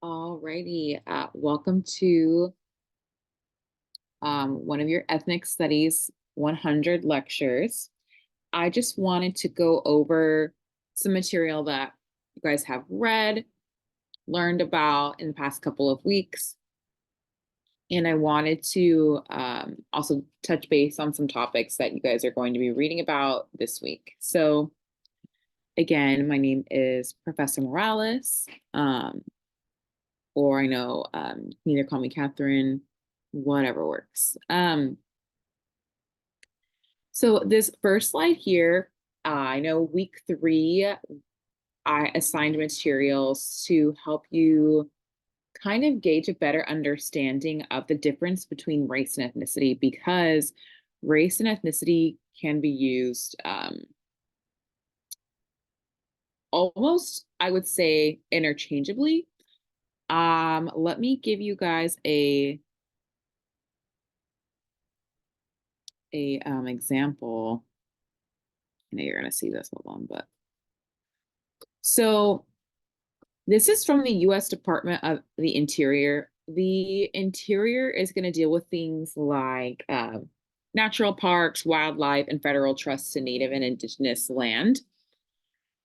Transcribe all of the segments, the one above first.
Alrighty, welcome to one of your ethnic studies 100 lectures. I just wanted to go over some material that you guys have read, learned about in the past couple of weeks. And I wanted to also touch base on some topics that you guys are going to be reading about this week. So, again, my name is Professor Morales. Or I know either call me Catherine, whatever works. So this first slide here, I know week 3, I assigned materials to help you kind of gauge a better understanding of the difference between race and ethnicity, because race and ethnicity can be used almost, I would say, interchangeably. Let me give you guys a example. I know you're gonna see this, hold on, but so this is from the US Department of the Interior. The Interior is gonna deal with things like natural parks, wildlife, and federal trusts to native and indigenous land.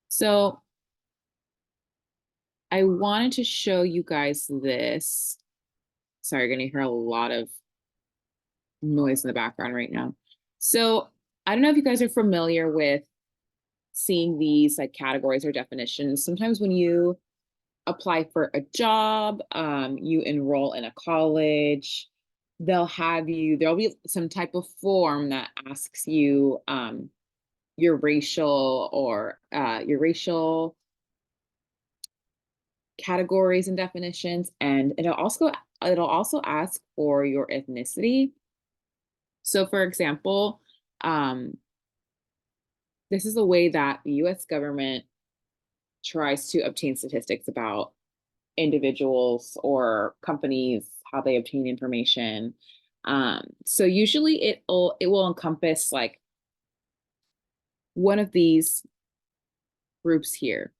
So I wanted to show you guys this. Sorry, you're gonna hear a lot of noise in the background right now. So I don't know if you guys are familiar with seeing these like categories or definitions. Sometimes when you apply for a job, you enroll in a college, there'll be some type of form that asks you your racial categories and definitions, and it'll also ask for your ethnicity. So for example, this is a way that the US government tries to obtain statistics about individuals or companies, how they obtain information. So usually it will encompass like one of these groups here.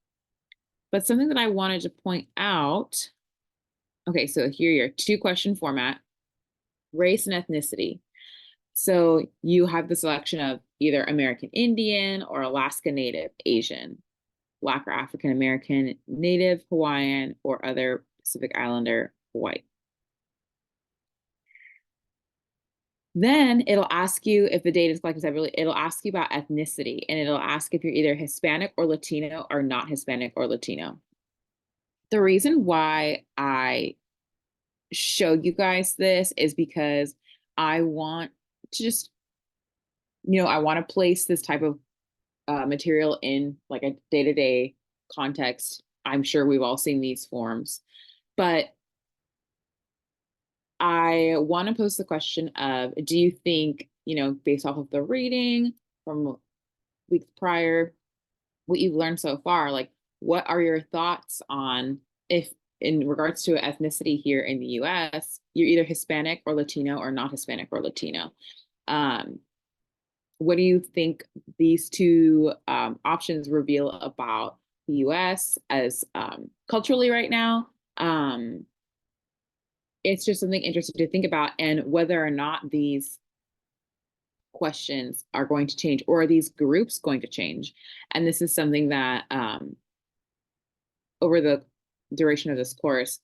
But something that I wanted to point out, okay, so here your 2-question format, race and ethnicity. So you have the selection of either American Indian or Alaska Native, Asian, Black or African American, Native, Hawaiian, or other Pacific Islander, white. Then it'll ask you if the data is collected separately, it'll ask you about ethnicity, and it'll ask if you're either Hispanic or Latino or not Hispanic or Latino. The reason why I show you guys this is because I want to just, I want to place this type of material in like a day-to-day context. I'm sure we've all seen these forms, but I want to pose the question of, do you think, based off of the reading from weeks prior, what you've learned so far, like what are your thoughts on if in regards to ethnicity here in the US, you're either Hispanic or Latino or not Hispanic or Latino? What do you think these two options reveal about the US as culturally right now? It's just something interesting to think about, and whether or not these questions are going to change, or are these groups going to change. And this is something that over the duration of this course,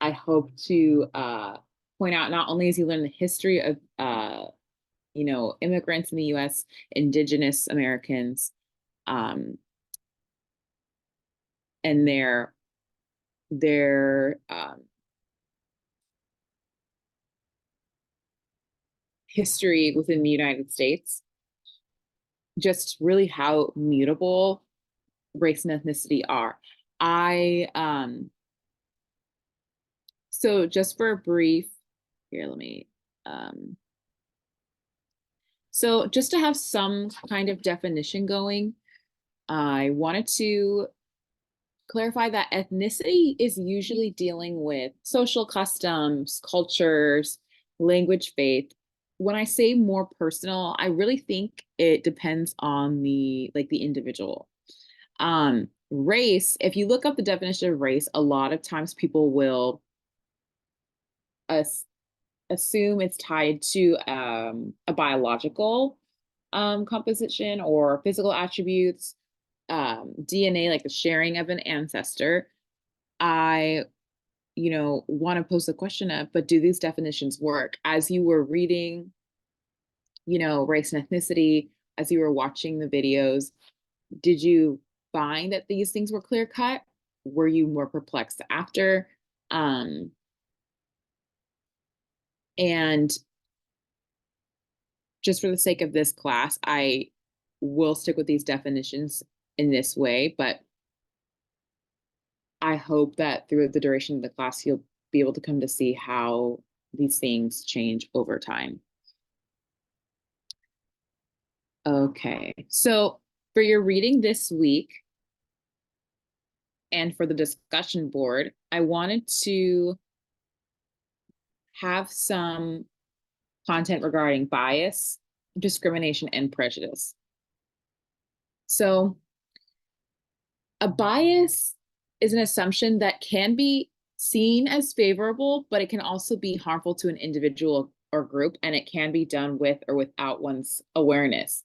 I hope to point out, not only as you learn the history of immigrants in the US, indigenous Americans, and their history within the United States, just really how mutable race and ethnicity are. So just for a brief, here, let me, so just to have some kind of definition going, I wanted to clarify that ethnicity is usually dealing with social customs, cultures, language, faith. When I say more personal, I really think it depends on the individual. Race, if you look up the definition of race, a lot of times people will as assume it's tied to a biological composition or physical attributes, DNA, like the sharing of an ancestor. I, want to pose the question of, but do these definitions work? As you were reading, race and ethnicity, as you were watching the videos, did you find that these things were clear cut? Were you more perplexed after? Um, and just for the sake of this class, I will stick with these definitions in this way, but I hope that through the duration of the class, you'll be able to come to see how these things change over time. Okay, so for your reading this week and for the discussion board, I wanted to have some content regarding bias, discrimination, and prejudice. So a bias is an assumption that can be seen as favorable, but it can also be harmful to an individual or group, and it can be done with or without one's awareness.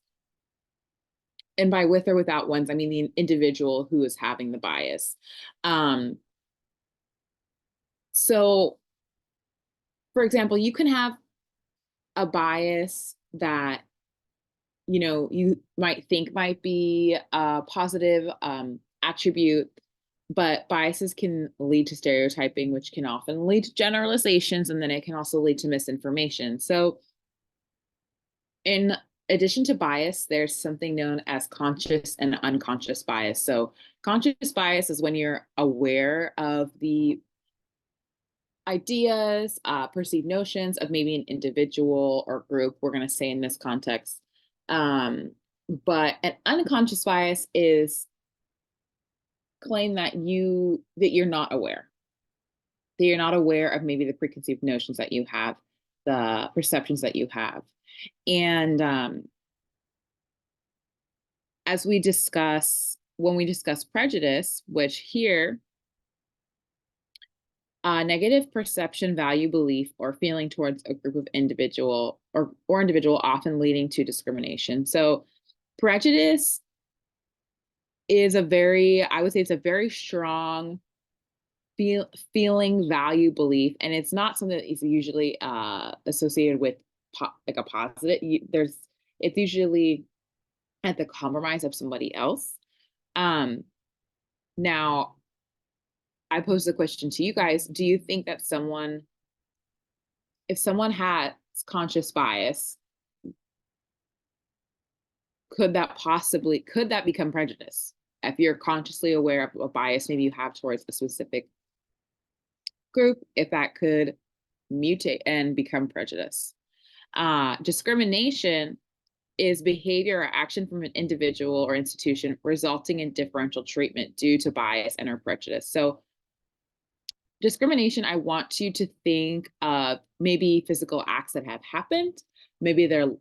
And by with or without one's, I mean the individual who is having the bias. So, for example, you can have a bias that you might think might be a positive attribute, but biases can lead to stereotyping, which can often lead to generalizations, and then it can also lead to misinformation. So in addition to bias, there's something known as conscious and unconscious bias. So conscious bias is when you're aware of the ideas, perceived notions of maybe an individual or group, we're going to say in this context. But an unconscious bias is claim that you're not aware, that you're not aware of maybe the preconceived notions that you have, the perceptions that you have. And as we discuss, when we discuss prejudice, which here, negative perception, value, belief, or feeling towards a group of individual or individual, often leading to discrimination. So prejudice is I would say it's a very strong feeling, value, belief, and it's not something that is usually associated with like a positive. It's usually at the compromise of somebody else. Now, I pose the question to you guys: do you think that if someone has conscious bias, could that become prejudice? If you're consciously aware of a bias maybe you have towards a specific group, if that could mutate and become prejudice. Discrimination is behavior or action from an individual or institution resulting in differential treatment due to bias and or prejudice. So discrimination, I want you to think of maybe physical acts that have happened. Maybe they're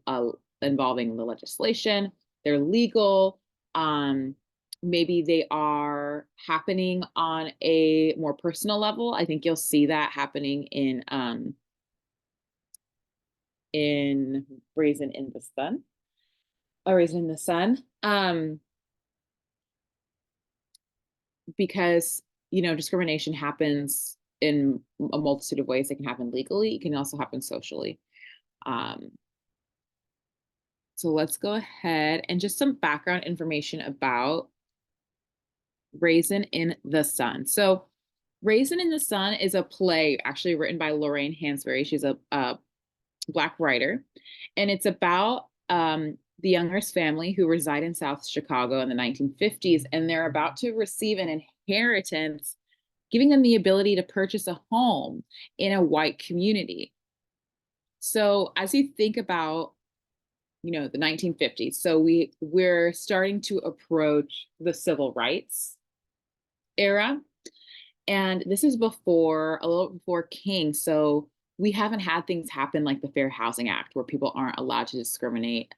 involving the legislation, they're legal, maybe they are happening on a more personal level. I think you'll see that happening in Raisin in the Sun, a Raisin in the Sun, because discrimination happens in a multitude of ways. It can happen legally, it can also happen socially. So let's go ahead and just some background information about Raisin in the Sun. So Raisin in the Sun is a play actually written by Lorraine Hansberry. She's a Black writer, and it's about the Youngers family who reside in South Chicago in the 1950s, and they're about to receive an inheritance, giving them the ability to purchase a home in a white community. So as you think about the 1950s, so we're starting to approach the civil rights era, and this is a little before King. So we haven't had things happen like the Fair Housing Act, where people aren't allowed to discriminate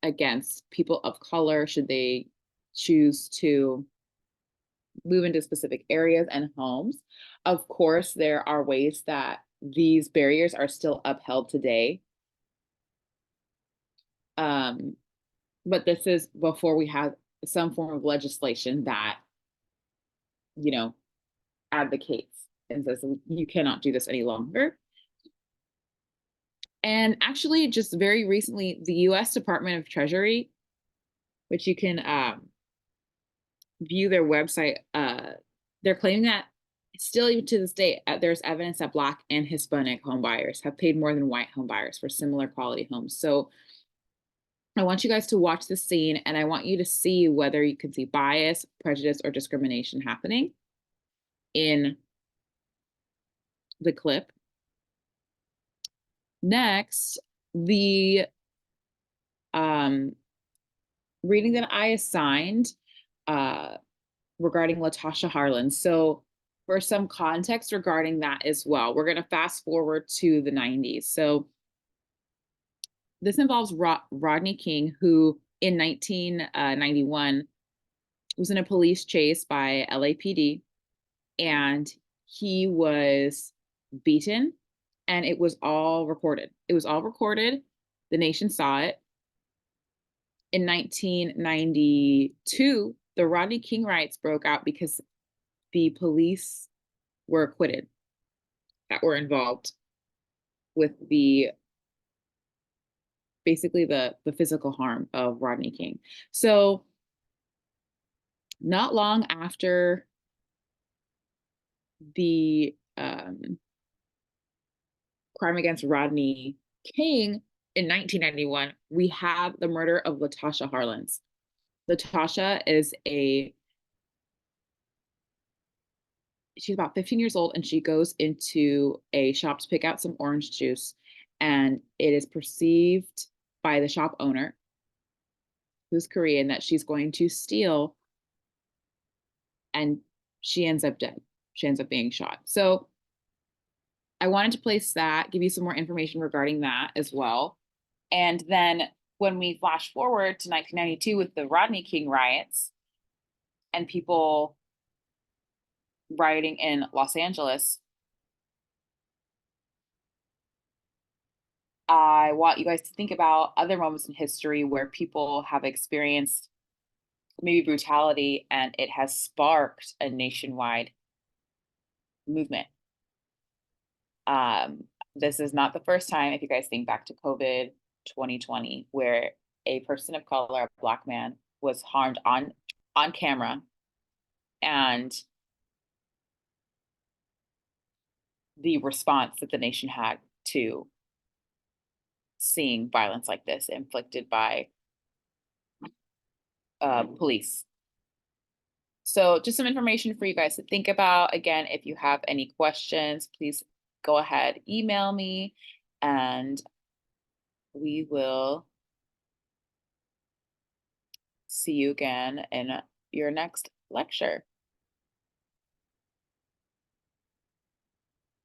against people of color should they choose to move into specific areas and homes. Of course, there are ways that these barriers are still upheld today. But this is before we have some form of legislation that, you know, advocates and says you cannot do this any longer. And actually, just very recently, the US Department of Treasury, which you can view their website, they're claiming that still even to this day, there's evidence that Black and Hispanic home buyers have paid more than white home buyers for similar quality homes. So I want you guys to watch the scene, and I want you to see whether you can see bias, prejudice, or discrimination happening in the clip. Next, the reading that I assigned regarding LaTosha Harlan. So for some context regarding that as well, we're going to fast forward to the 90s. So this involves Rodney King, who in 1991 was in a police chase by LAPD, and he was beaten, and it was all recorded. It was all recorded. The nation saw it. In 1992, the Rodney King riots broke out because the police were acquitted that were involved with basically the physical harm of Rodney King. So not long after the crime against Rodney King in 1991, we have the murder of LaTosha Harlins. LaTosha is she's about 15 years old, and she goes into a shop to pick out some orange juice, and it is perceived by the shop owner, who's Korean, that she's going to steal, and she ends up dead. She ends up being shot. So I wanted to place that, give you some more information regarding that as well. And then when we flash forward to 1992 with the Rodney King riots and people rioting in Los Angeles, I want you guys to think about other moments in history where people have experienced maybe brutality and it has sparked a nationwide movement. This is not the first time, if you guys think back to COVID 2020, where a person of color, a Black man, was harmed on camera, and the response that the nation had to seeing violence like this inflicted by police. So just some information for you guys to think about. Again, if you have any questions, please go ahead, email me, and we will see you again in your next lecture.